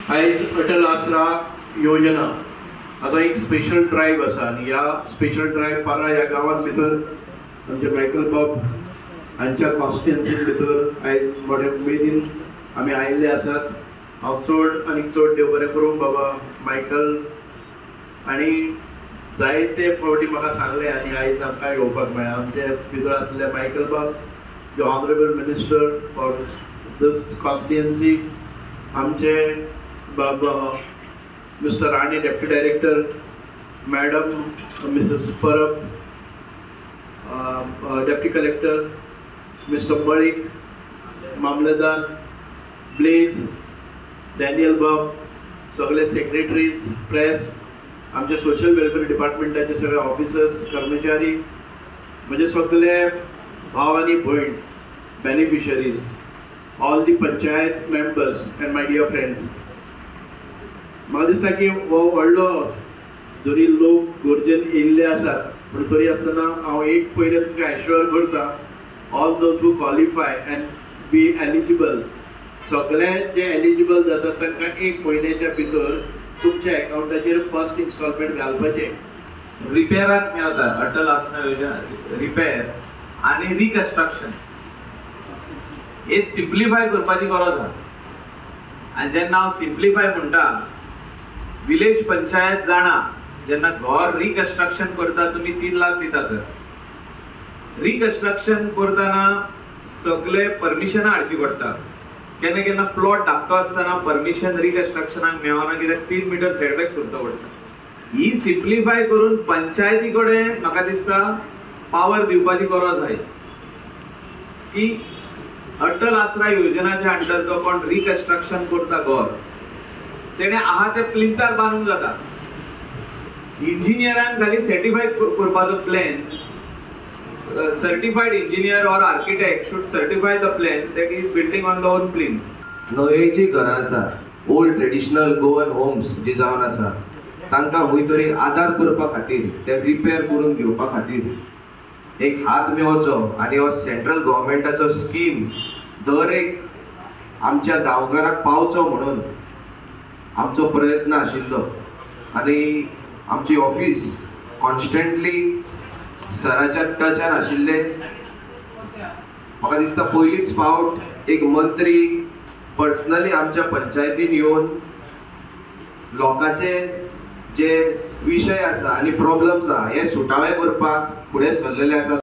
आयज अटल आसरा योजना हाचो एक स्पेशल ड्रायव्ह आसा आनी ह्या स्पेशल ड्रायव्ह पारा ह्या गांवांत भितर आमचे मायकल बाब हांच्या कॉन्स्टिट्युएन्सीन भितर आयज मोठ्या उमेदीन आमी आयिल्ले आसात। हांव चड आनी चड देव बरें करूं बाबा मायकल। आनी जायते फावटी म्हाका सांगले आनी आयज आमकां येवपाक मेळ्ळें आमचे भितर आसले मायकल बाब the honourable minister for this constituency, आमचे बाबा Mr Rane deputy director, madam Mrs Parab, deputy collector Mr Malik, मामलेदार ब्लेज, डॅनियल बाब, सगळे सेक्रेटरीज, प्रेस, आमचे सोशल वेलफेअर डिपार्टमेंटाचे सगळे ऑफिसर्स, कर्मचारी, म्हणजे सगळे भाव आणि भयण, beneficiaries, all the panchayat members and my dear friends. म्हाका दिसता की हो व्हडलो जरी लोक गरजेन येयल्ले आसात पूण तरी आसतना हांव एक पयलें तुमकां एश्युअर करता, all those who qualify end be eligible, सगळे जे एलिजिबल जातात तांकां एक म्हयन्याच्या भितर तुमच्या अकाउंटाचेर फर्स्ट इन्स्टॉलमेंट घालपाचें। रिपेराक मेळटा अटल आसना योजना, रिपेर आनी रिकन्स्ट्रक्शन हे सिम्प्लिफाय करपाची गरज आसा। आनी जेन्ना हांव सिम्प्लिफाय म्हणटा, विलेज पंचायत जाणा जेन्ना घर रिकन्स्ट्रक्शन करता तुमी 3 लाख दिता सर। रिकन्स्ट्रक्शन करतना सगळे परमिशनां हाडची पडटा। केन्ना केन्ना प्लॉट धाकटो आसतना परमिशन रिकन्स्ट्रक्शनाक मेळना कित्याक 3 मीटर सेटबॅक सोडचो पडटा। ही सिम्प्लिफाय करून पंचायती कडेन म्हाका दिसता पावर दिवपाची गरज आसा की अटल आसरा योजनाच्या अंडर जो कोण रिकन्स्ट्रक्शन करता घर तेणे आहा ते प्लिंथार बांदूंक जाता। इंजिनियरान खाली सर्टिफाय करपाचो प्लॅन, सर्टिफाइड इंजिनियर और architect should certify the plan that is building on the own plinth. नोयेची घरां आसा, ओल्ड ट्रेडिशनल गोवन होम्स जी जावन आसा तांकां खंय तरी आदार करपा खातीर, ते रिपेर करून घेवपा खातीर एक हात मेळचो आनी हो सेंट्रल गव्हर्मेंटाचो स्कीम दर एक आमच्या गांवकाराक पावचो म्हणून आमचो प्रयत्न आशिल्लो। आनी आमची ऑफिस कॉन्स्टंटली सराच्या टचान आशिल्ले। म्हाका दिसता पयलींच फावट एक मंत्री पर्सनली आमच्या पंचायतीन येवन लोकांचे जे विशय आसा आनी प्रॉब्लम्स आसा हे सुटावे करपाक फुडें सरलेले आसा।